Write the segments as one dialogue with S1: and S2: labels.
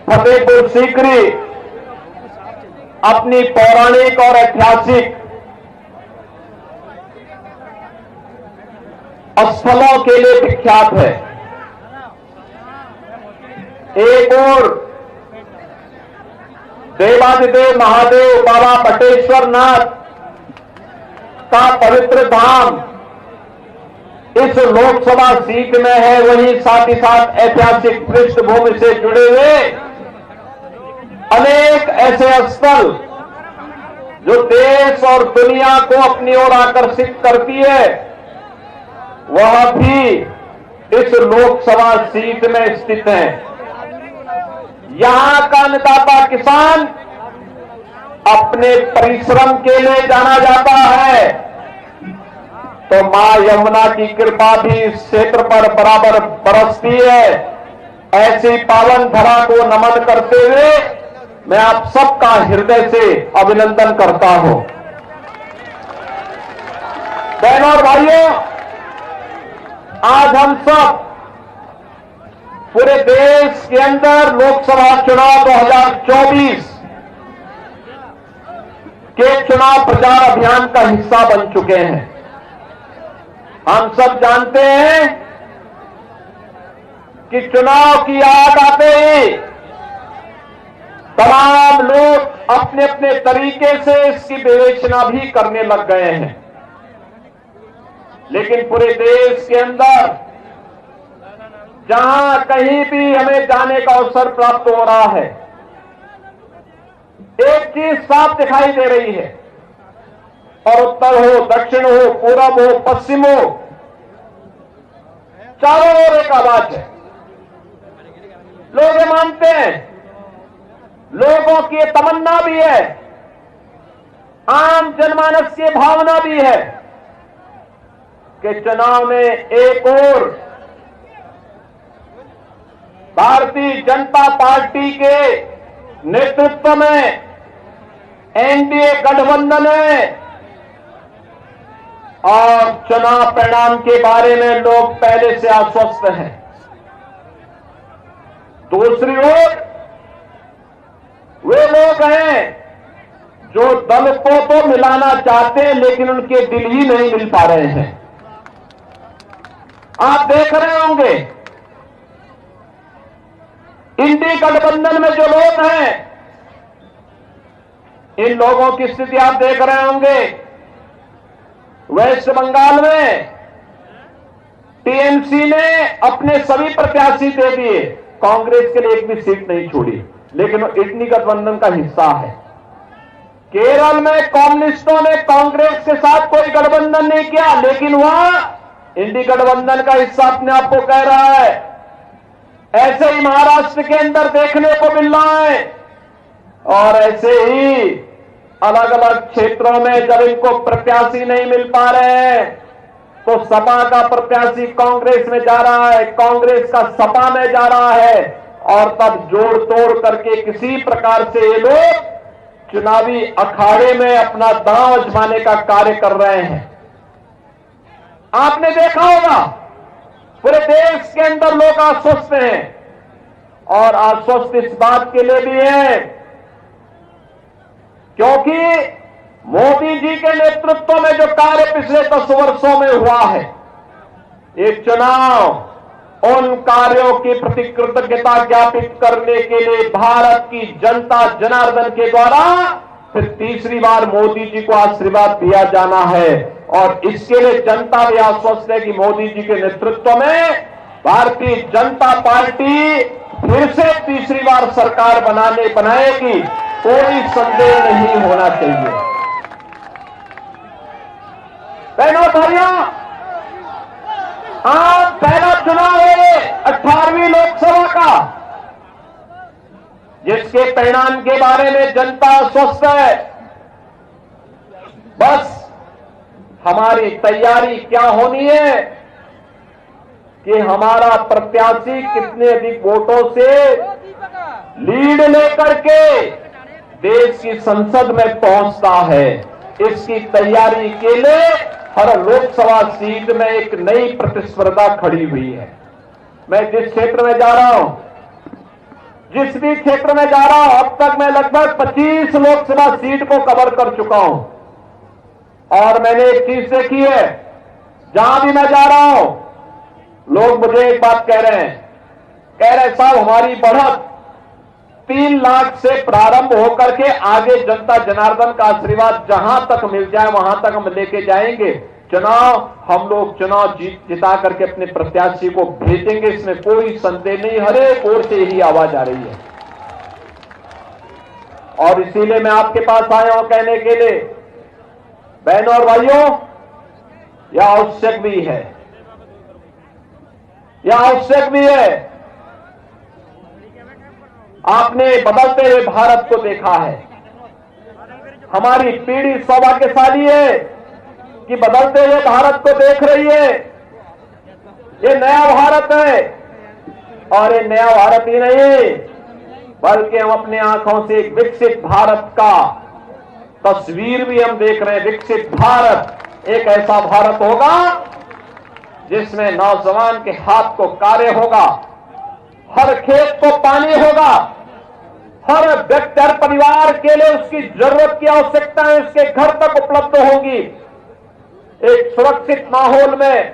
S1: फतेहपुर सीकरी अपनी पौराणिक और ऐतिहासिक स्थलों के लिए विख्यात है। एक और देवादिदेव महादेव बाबा बटेश्वर नाथ का पवित्र धाम इस लोकसभा सीट में है, वहीं साथ ही साथ ऐतिहासिक पृष्ठभूमि से जुड़े हुए अनेक ऐसे स्थल जो देश और दुनिया को अपनी ओर आकर्षित करती है, वह भी इस लोकसभा सीट में स्थित है। यहां का अन्नदाता किसान अपने परिश्रम के लिए जाना जाता है, तो मां यमुना की कृपा भी इस क्षेत्र पर बराबर बरसती है। ऐसी पावन धरा को नमन करते हुए मैं आप सबका हृदय से अभिनंदन करता हूं। बहनों और भाइयों, आज हम सब पूरे देश के अंदर लोकसभा चुनाव 2024 के चुनाव प्रचार अभियान का हिस्सा बन चुके हैं। हम सब जानते हैं कि चुनाव की आग आते ही तमाम लोग अपने अपने तरीके से इसकी विवेचना भी करने लग गए हैं, लेकिन पूरे देश के अंदर जहां कहीं भी हमें जाने का अवसर प्राप्त हो रहा है, एक चीज साफ दिखाई दे रही है, और उत्तर हो, दक्षिण हो, पूरब हो, पश्चिम हो, चारों ओर एक आवाज है। लोग ये मानते हैं, लोगों की तमन्ना भी है, आम जनमानस की भावना भी है कि चुनाव में एक और भारतीय जनता पार्टी के नेतृत्व में एनडीए गठबंधन है, और चुनाव परिणाम के बारे में लोग पहले से आश्वस्त हैं। दूसरी ओर वे लोग हैं जो दल को तो मिलाना चाहते हैं, लेकिन उनके दिल ही नहीं मिल पा रहे हैं। आप देख रहे होंगे इंडी गठबंधन में जो लोग हैं, इन लोगों की स्थिति आप देख रहे होंगे। वेस्ट बंगाल में टीएमसी ने अपने सभी प्रत्याशी दे दिए, कांग्रेस के लिए एक भी सीट नहीं छोड़ी, लेकिन वो इंडी गठबंधन का हिस्सा है। केरल में कम्युनिस्टों ने कांग्रेस के साथ कोई गठबंधन नहीं किया, लेकिन वहां इंडी गठबंधन का हिस्सा अपने आप को कह रहा है। ऐसे ही महाराष्ट्र के अंदर देखने को मिल रहा है, और ऐसे ही अलग अलग क्षेत्रों में जब इनको प्रत्याशी नहीं मिल पा रहे हैं, तो सपा का प्रत्याशी कांग्रेस में जा रहा है, कांग्रेस का सपा में जा रहा है, और तब जोड़ तोड़ करके किसी प्रकार से ये लोग चुनावी अखाड़े में अपना दांव आजमाने का कार्य कर रहे हैं। आपने देखा होगा पूरे देश के अंदर लोग आश्वस्त हैं, और आश्वस्त इस बात के लिए भी है क्योंकि मोदी जी के नेतृत्व में जो कार्य पिछले 10 वर्षों में हुआ है, ये चुनाव उन कार्यों के प्रति कृतज्ञता ज्ञापित करने के लिए भारत की जनता जनार्दन के द्वारा फिर तीसरी बार मोदी जी को आशीर्वाद दिया जाना है। और इसके लिए जनता भी आश्वस्त है कि मोदी जी के नेतृत्व में भारतीय जनता पार्टी फिर से तीसरी बार सरकार बनाएगी, कोई संदेह नहीं होना चाहिए। बहनों भाइयों, आज पहला चुनाव है 18वीं लोकसभा का, जिसके परिणाम के बारे में जनता स्वस्थ है। बस हमारी तैयारी क्या होनी है कि हमारा प्रत्याशी कितने अधिक वोटों से लीड लेकर के देश की संसद में पहुंचता है। इसकी तैयारी के लिए हर लोकसभा सीट में एक नई प्रतिस्पर्धा खड़ी हुई है। मैं जिस क्षेत्र में जा रहा हूं, जिस भी क्षेत्र में जा रहा हूं, अब तक मैं लगभग 25 लोकसभा सीट को कवर कर चुका हूं। और मैंने एक चीज देखी है, जहां भी मैं जा रहा हूं, लोग मुझे एक बात कह रहे हैं साहब हमारी बढ़त 3 लाख से प्रारंभ होकर के आगे जनता जनार्दन का आशीर्वाद जहां तक मिल जाए वहां तक हम लेके जाएंगे। चुनाव हम लोग चुनाव जिता करके अपने प्रत्याशी को भेजेंगे, इसमें कोई संदेह नहीं। हर एक ओर से यही आवाज आ रही है और इसीलिए मैं आपके पास आया हूं कहने के लिए, बहनों और भाइयों, यह आवश्यक भी है, यह आवश्यक भी है। आपने बदलते हुए भारत को देखा है। हमारी पीढ़ी सौभाग्यशाली है कि बदलते हुए भारत को देख रही है। ये नया भारत है और ये नया भारत ही नहीं, बल्कि हम अपने आंखों से एक विकसित भारत का तस्वीर भी हम देख रहे हैं। विकसित भारत एक ऐसा भारत होगा जिसमें नौजवान के हाथ को कार्य होगा, हर खेत को पानी होगा, हर व्यक्ति हर परिवार के लिए उसकी जरूरत की आवश्यकताएं उसके घर तक उपलब्ध होंगी। एक सुरक्षित माहौल में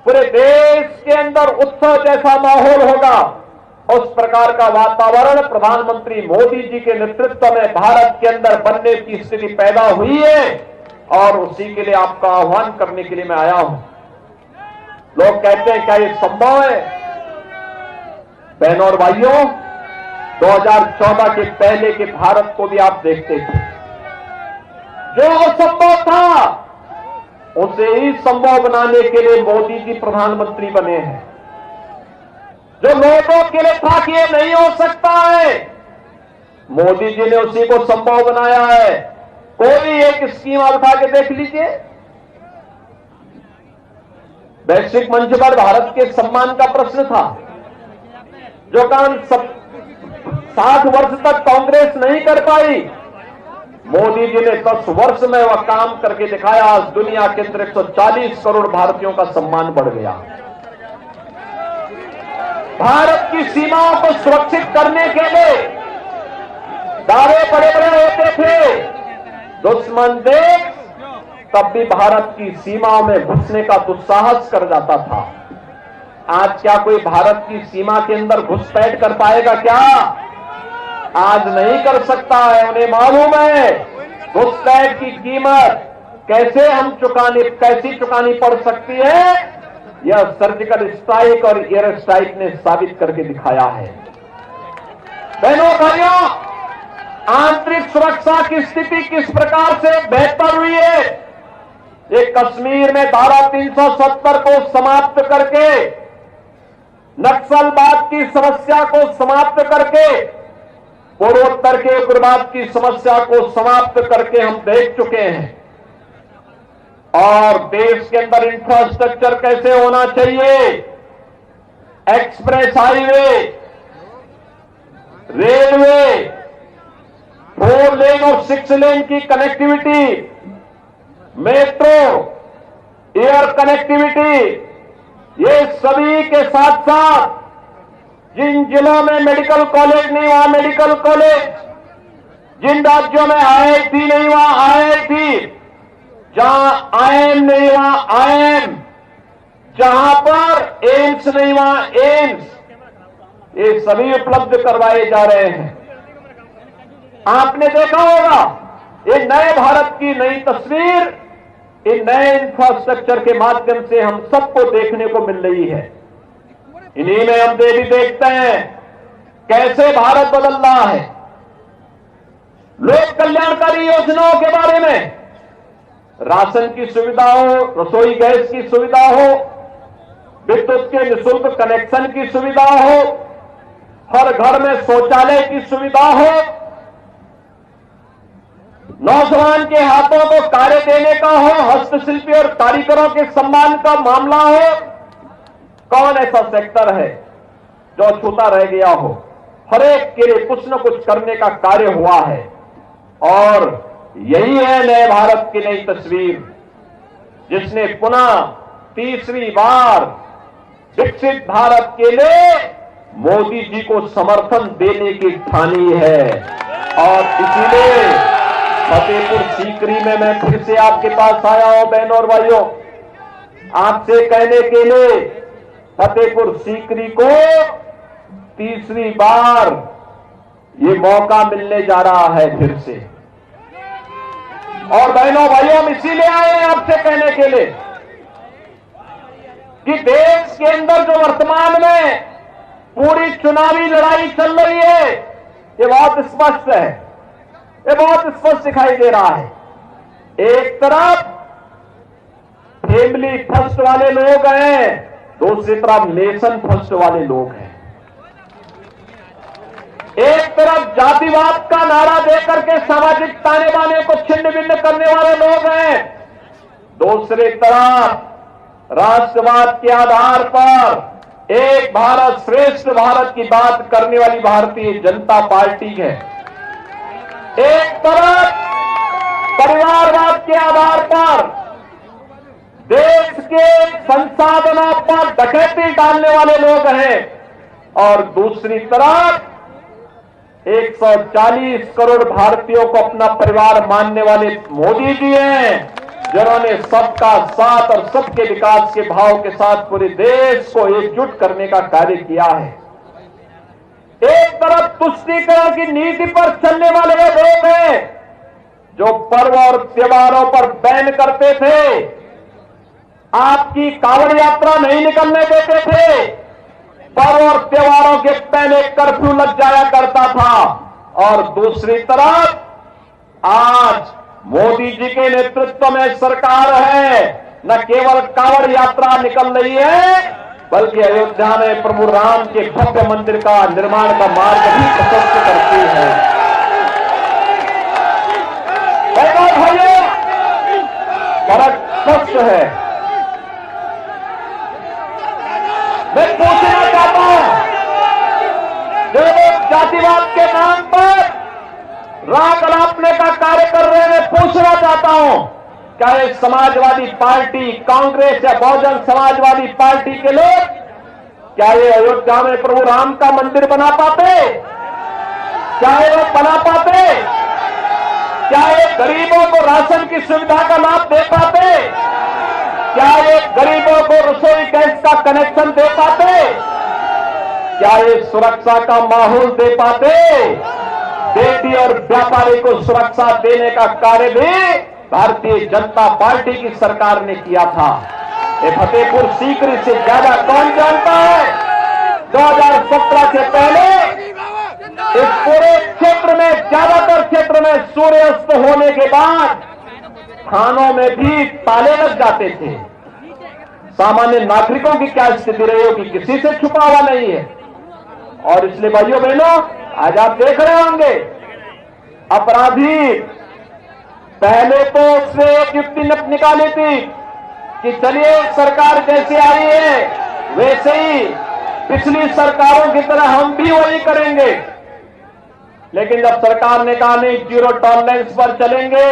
S1: पूरे देश के अंदर उत्सव जैसा माहौल होगा। उस प्रकार का वातावरण प्रधानमंत्री मोदी जी के नेतृत्व में भारत के अंदर बनने की स्थिति पैदा हुई है और उसी के लिए आपका आह्वान करने के लिए मैं आया हूं। लोग कहते हैं क्या ये संभव है? बहनों और भाइयों, 2014 के पहले के भारत को भी आप देखते थे, जो असंभव था उसे ही संभव बनाने के लिए मोदी जी प्रधानमंत्री बने हैं। जो लोगों के लिए था कि ये नहीं हो सकता है, मोदी जी ने उसी को संभव बनाया है। कोई एक स्कीम आप उठा के देख लीजिए। वैश्विक मंच पर भारत के सम्मान का प्रश्न था, जो काम 60 वर्ष तक कांग्रेस नहीं कर पाई, मोदी जी ने 10 वर्ष में वह काम करके दिखाया। आज दुनिया के अंदर 140 करोड़ भारतीयों का सम्मान बढ़ गया। भारत की सीमाओं को सुरक्षित करने के लिए दावे बड़े बड़े होते थे। दुश्मन देश तब भी भारत की सीमाओं में घुसने का दुस्साहस कर जाता था। आज क्या कोई भारत की सीमा के अंदर घुसपैठ कर पाएगा? क्या आज नहीं कर सकता है। उन्हें मालूम है घुसपैठ की कीमत कैसी चुकानी पड़ सकती है। यह सर्जिकल स्ट्राइक और एयर स्ट्राइक ने साबित करके दिखाया है। बहनों भाइयों, आंतरिक सुरक्षा की स्थिति किस प्रकार से बेहतर हुई है। ये कश्मीर में धारा 370 को समाप्त करके, नक्सलवाद की समस्या को समाप्त करके, पूर्वोत्तर के उग्रवाद की समस्या को समाप्त करके हम देख चुके हैं। और देश के अंदर इंफ्रास्ट्रक्चर कैसे होना चाहिए, एक्सप्रेस हाईवे, रेलवे, 4 लेन और 6 लेन की कनेक्टिविटी, मेट्रो, एयर कनेक्टिविटी, ये सभी के साथ साथ जिन जिलों में मेडिकल कॉलेज नहीं वहां मेडिकल कॉलेज, जिन राज्यों में आईआईटी नहीं वहां आईआईटी, जहां आईएम नहीं वहां आईएम, जहां पर एम्स नहीं वहां एम्स, ये सभी उपलब्ध करवाए जा रहे हैं। आपने देखा होगा ये नए भारत की नई तस्वीर इन नए इंफ्रास्ट्रक्चर के माध्यम से हम सबको देखने को मिल रही है। इन्हीं में हम भी देखते हैं कैसे भारत बदल रहा है। लोक कल्याणकारी योजनाओं के बारे में, राशन की सुविधा हो, रसोई गैस की सुविधा हो, विद्युत के निःशुल्क कनेक्शन की सुविधा हो, हर घर में शौचालय की सुविधा हो, नौजवान के हाथों को कार्य देने का हो, हस्तशिल्पी और कारीगरों के सम्मान का मामला हो। कौन ऐसा सेक्टर है जो छूटा रह गया हो? हर एक के लिए कुछ न कुछ करने का कार्य हुआ है और यही है नए भारत की नई तस्वीर, जिसने पुनः तीसरी बार विकसित भारत के लिए मोदी जी को समर्थन देने की ठानी है। और इसीलिए फतेहपुर सीकरी में मैं फिर से आपके पास आया हूं बहनों और भाइयों, आपसे कहने के लिए फतेहपुर सीकरी को तीसरी बार ये मौका मिलने जा रहा है फिर से। और बहनों भाइयों, हम इसीलिए आए हैं आपसे कहने के लिए कि देश के अंदर जो वर्तमान में पूरी चुनावी लड़ाई चल रही है, ये बहुत स्पष्ट है, ये बहुत स्पष्ट दिखाई दे रहा है। एक तरफ फैमिली फर्स्ट वाले लोग हैं, दूसरी तरफ नेशन फर्स्ट वाले लोग हैं। एक तरफ जातिवाद का नारा देकर के सामाजिक ताने बाने को छिन्न भिन्न करने वाले लोग हैं, दूसरी तरफ राष्ट्रवाद के आधार पर एक भारत श्रेष्ठ भारत की बात करने वाली भारतीय जनता पार्टी है। एक तरफ परिवारवाद के आधार पर देश के संसाधनों पर डकैती डालने वाले लोग हैं, और दूसरी तरफ 140 करोड़ भारतीयों को अपना परिवार मानने वाले मोदी जी हैं, जिन्होंने सबका साथ और सबके विकास के भाव के साथ पूरे देश को एकजुट करने का कार्य किया है। एक तरफ तुष्टीकरण की नीति पर चलने वाले वे लोग हैं जो पर्व और त्योहारों पर बैन करते थे, आपकी कांवड़ यात्रा नहीं निकलने देते थे, पर्व और त्योहारों के पहले कर्फ्यू लग जाया करता था। और दूसरी तरफ आज मोदी जी के नेतृत्व में सरकार है, न केवल कांवड़ यात्रा निकल रही है, बल्कि अयोध्या में प्रभु राम के भव्य मंदिर का निर्माण का मार्ग भी प्रशस्त करती है। भाइयों, फर्क स्पष्ट है। मैं पूछना चाहता हूं, जो लोग जातिवाद के नाम पर राग अलापने का कार्य कर रहे हैं, मैं पूछना चाहता हूं, क्या ये समाजवादी पार्टी, कांग्रेस या बहुजन समाजवादी पार्टी के लोग क्या ये अयोध्या में प्रभु राम का मंदिर बना पाते? क्या ये लोग बना पाते? क्या ये गरीबों को राशन की सुविधा का लाभ दे पाते? क्या ये गरीबों को रसोई गैस का कनेक्शन दे पाते? क्या ये सुरक्षा का माहौल दे पाते? बेटी और व्यापारी को सुरक्षा देने का कार्य भी भारतीय जनता पार्टी की सरकार ने किया था। ये फतेहपुर सीकरी से ज्यादा कौन जानता है? 2017 से पहले इस पूरे क्षेत्र में, ज्यादातर क्षेत्र में सूर्यास्त होने के बाद थानों में भी ताले लग जाते थे। सामान्य नागरिकों की क्या स्थिति रही होगी, किसी से छुपा हुआ नहीं है। और इसलिए भाइयों बहनों, आज आप देख रहे होंगे अपराधी पहले तो उसने एक युक्ति निकाली थी कि चलिए सरकार जैसे आई है वैसे ही पिछली सरकारों की तरह हम भी वही करेंगे। लेकिन जब सरकार ने कहा नहीं, जीरो टॉलरेंस पर चलेंगे,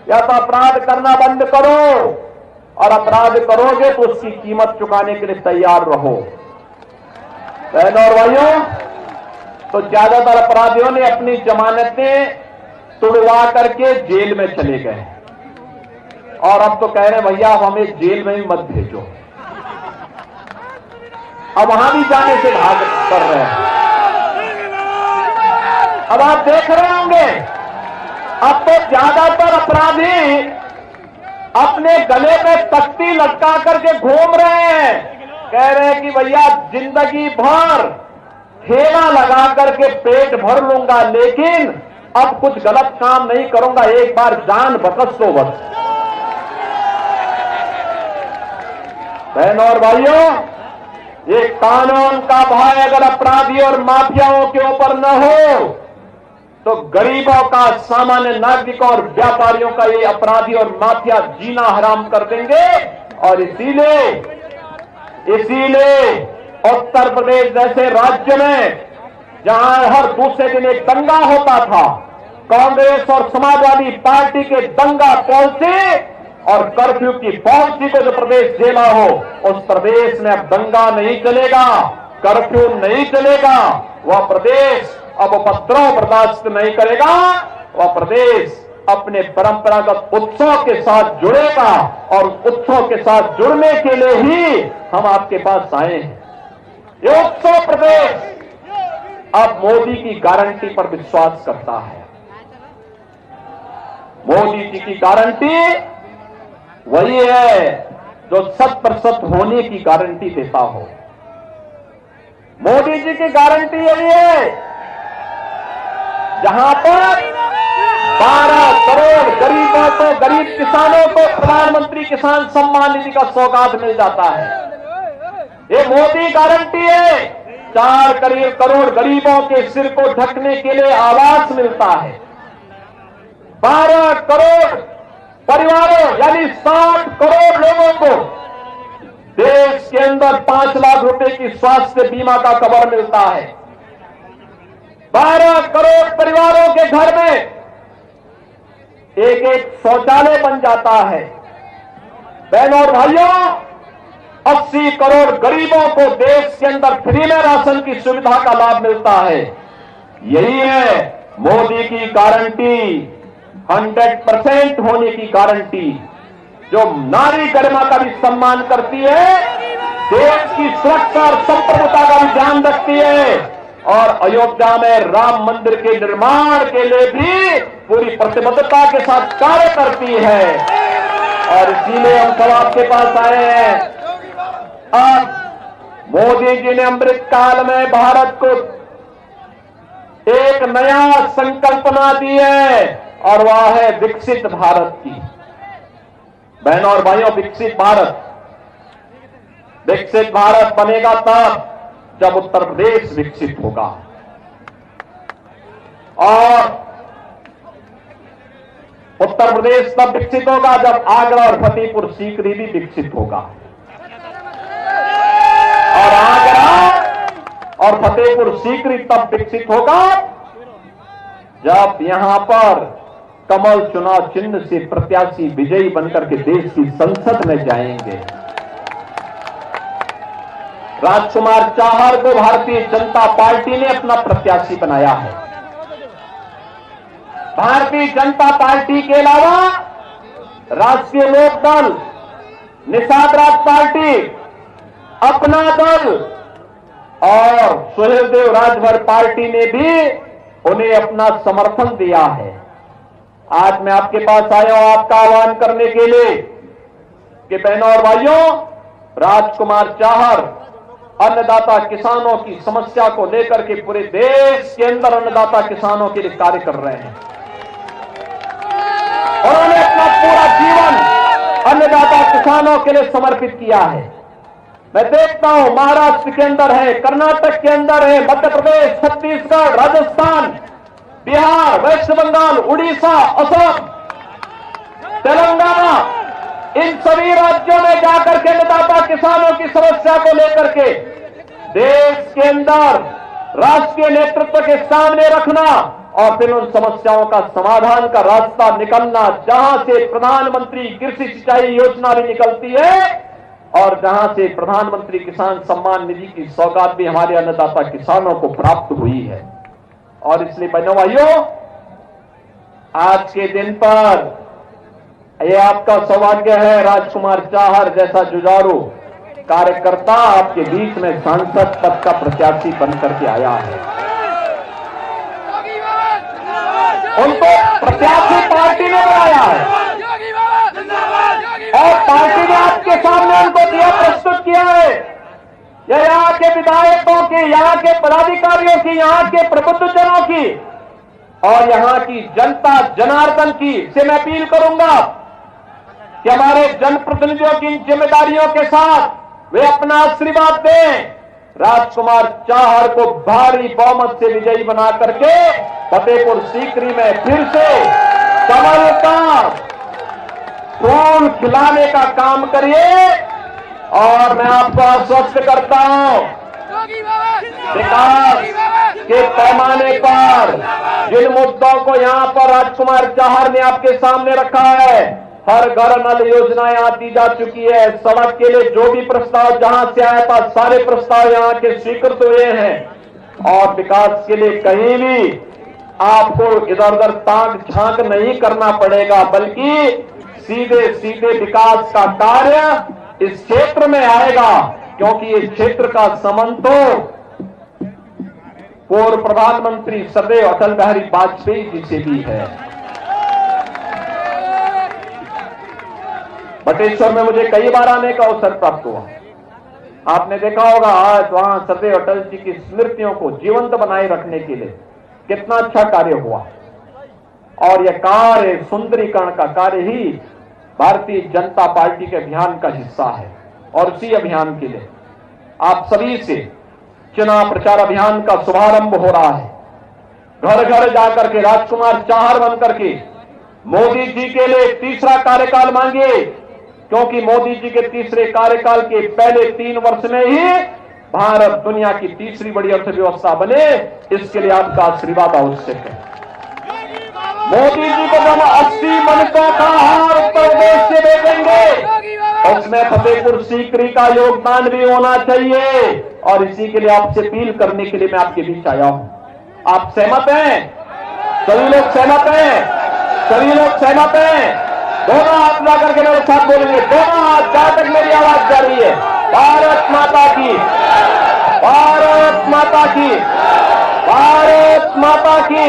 S1: या तो अपराध करना बंद करो, और अपराध करोगे तो उसकी कीमत चुकाने के लिए तैयार रहो। बहनों और भाइयों, तो ज्यादातर अपराधियों ने अपनी जमानतें तुड़वा करके जेल में चले गए, और अब तो कह रहे हैं भैया अब हमें जेल में ही मत भेजो। अब वहां भी जाने से भाग कर रहे हैं। अब आप देख रहे होंगे, अब तो ज्यादातर अपराधी अपने गले में तख्ती लटका करके घूम रहे हैं, कह रहे हैं कि भैया जिंदगी भर ठेला लगा करके पेट भर लूंगा, लेकिन अब कुछ गलत काम नहीं करूंगा, एक बार जान बकस दो बस। बहनों और भाइयों, ये कानून का भय अगर अपराधी और माफियाओं के ऊपर न हो तो गरीबों का, सामान्य नागरिकों और व्यापारियों का ये अपराधी और माफिया जीना हराम कर देंगे। और इसीलिए उत्तर प्रदेश जैसे राज्य में जहां हर दूसरे दिन एक दंगा होता था, कांग्रेस और समाजवादी पार्टी के दंगा पॉलिसी और कर्फ्यू की पॉलिसी को जो प्रदेश झेला हो, उस प्रदेश में अब दंगा नहीं चलेगा, कर्फ्यू नहीं चलेगा, वह प्रदेश अब उपद्रव बर्दाश्त नहीं करेगा, वह प्रदेश अपने परंपरागत उत्सव के साथ जुड़ेगा और उत्सव के साथ जुड़ने के लिए ही हम आपके पास आए हैं। ये उत्सव प्रदेश अब मोदी की गारंटी पर विश्वास करता है। मोदी जी की गारंटी वही है जो 100% होने की गारंटी देता हो। मोदी जी की गारंटी यही है जहां पर 12 करोड़ गरीबों को, गरीब किसानों को प्रधानमंत्री किसान सम्मान निधि का सौगात मिल जाता है। ये मोदी गारंटी है। 4 करोड़ गरीबों के सिर को ढकने के लिए आवास मिलता है। 12 करोड़ परिवारों यानी 60 करोड़ लोगों को देश के अंदर 5 लाख रुपए की स्वास्थ्य बीमा का कवर मिलता है। 12 करोड़ परिवारों के घर में एक शौचालय बन जाता है। बहनों और भाइयों, 80 करोड़ गरीबों को देश के अंदर फ्री में राशन की सुविधा का लाभ मिलता है। यही है मोदी की गारंटी, 100% होने की गारंटी, जो नारी गरिमा का भी सम्मान करती है, देश की सुरक्षा और संप्रभुता का भी ध्यान रखती है और अयोध्या में राम मंदिर के निर्माण के लिए भी पूरी प्रतिबद्धता के साथ कार्य करती है। और इसीलिए हम सब आपके पास आए हैं। अब मोदी जी ने अमृत काल में भारत को एक नया संकल्पना दी है और वह है विकसित भारत की। बहनों और भाइयों, विकसित भारत बनेगा तब जब उत्तर प्रदेश विकसित होगा और उत्तर प्रदेश तब विकसित होगा जब आगरा और फतेहपुर सीकरी भी विकसित होगा। और आगरा और फतेहपुर सीकरी तब विकसित होगा जब यहां पर कमल चुनाव चिन्ह से प्रत्याशी विजयी बनकर के देश की संसद में जाएंगे। राजकुमार चाहर को भारतीय जनता पार्टी ने अपना प्रत्याशी बनाया है। भारतीय जनता पार्टी के अलावा राष्ट्रीय लोक दल, निषाद राज पार्टी, अपना दल और सुहेलदेव राजभर पार्टी ने भी उन्हें अपना समर्थन दिया है। आज मैं आपके पास आया हूं आपका आह्वान करने के लिए कि बहनों और भाइयों, राजकुमार चाहर अन्नदाता किसानों की समस्या को लेकर के पूरे देश के अंदर अन्नदाता किसानों के लिए कार्य कर रहे हैं। उन्होंने अपना पूरा जीवन अन्नदाता किसानों के लिए समर्पित किया है। मैं देखता हूं महाराष्ट्र के अंदर है, कर्नाटक के अंदर है, मध्य प्रदेश, छत्तीसगढ़, राजस्थान, बिहार, वेस्ट बंगाल, उड़ीसा, असम, तेलंगाना, इन सभी राज्यों में जाकर के अन्नदाता किसानों की समस्या को लेकर के देश के अंदर राष्ट्रीय नेतृत्व के सामने रखना और फिर उन समस्याओं का समाधान का रास्ता निकलना, जहां से प्रधानमंत्री कृषि सिंचाई योजना भी निकलती है और जहां से प्रधानमंत्री किसान सम्मान निधि की सौगात भी हमारे अन्नदाता किसानों को प्राप्त हुई है। और इसलिए बहनों भाइयों, आज के दिन पर यह आपका सौभाग्य है, राजकुमार चाहर जैसा जुझारू कार्यकर्ता आपके बीच में सांसद पद का प्रत्याशी बनकर के आया है। उनको प्रत्याशी पार्टी ने बनाया है और पार्टी ने आपके सामने उनको दिया, प्रस्तुत किया है। यह यहाँ के विधायकों की, यहाँ के पदाधिकारियों की, यहाँ के प्रबुद्धजनों की और यहाँ की जनता जनार्दन की से मैं अपील करूंगा कि हमारे जनप्रतिनिधियों की जिम्मेदारियों के साथ वे अपना आशीर्वाद दें। राजकुमार चाहर को भारी बहुमत से विजयी बना करके फतेहपुर सीकरी में फिर से कमल का फूल खिलाने का काम करिए। और मैं आपको आश्वस्त करता हूं, विकास के पैमाने पर जिन मुद्दों को यहां पर राजकुमार चाहर ने आपके सामने रखा है, हर घर नल योजनाएं यहां दी जा चुकी है। सड़क के लिए जो भी प्रस्ताव जहां से आया था, सारे प्रस्ताव यहां के स्वीकृत हुए हैं। और विकास के लिए कहीं भी आपको इधर उधर ताक झांक नहीं करना पड़ेगा, बल्कि सीधे सीधे विकास का कार्य इस क्षेत्र में आएगा, क्योंकि इस क्षेत्र का संबंध तो पूर्व प्रधानमंत्री सदैव अटल बिहारी वाजपेयी जी से भी है। बटेश्वर में मुझे कई बार आने का अवसर प्राप्त हुआ। आपने देखा होगा आज वहां सदैव अटल जी की स्मृतियों को जीवंत बनाए रखने के लिए कितना अच्छा कार्य हुआ। और यह कार्य, सुंदरीकरण का कार्य ही भारतीय जनता पार्टी के अभियान का हिस्सा है। और उसी अभियान के लिए आप सभी से चुनाव प्रचार अभियान का शुभारंभ हो रहा है। घर घर जाकर के राजकुमार चाहर बन करके मोदी जी के लिए तीसरा कार्यकाल मांगिए, क्योंकि मोदी जी के तीसरे कार्यकाल के पहले 3 वर्ष में ही भारत दुनिया की तीसरी बड़ी अर्थव्यवस्था बने। इसके लिए आपका आशीर्वाद आवश्यक है। मोदी जी को जब 80 मनकों का हार उत्तर प्रदेश से भेजेंगे, उसमें फतेहपुर सीकरी का योगदान भी होना चाहिए। और इसी के लिए आपसे अपील करने के लिए मैं आपके बीच आया हूं। आप सहमत हैं? सभी लोग सहमत हैं? सभी लोग सहमत हैं? दोनों हाथ ला करके मेरे साथ बोलेंगे, दोनों हाथ, जहां तक मेरी आवाज जा रही है। भारत माता की, भारत माता की, भारत माता की।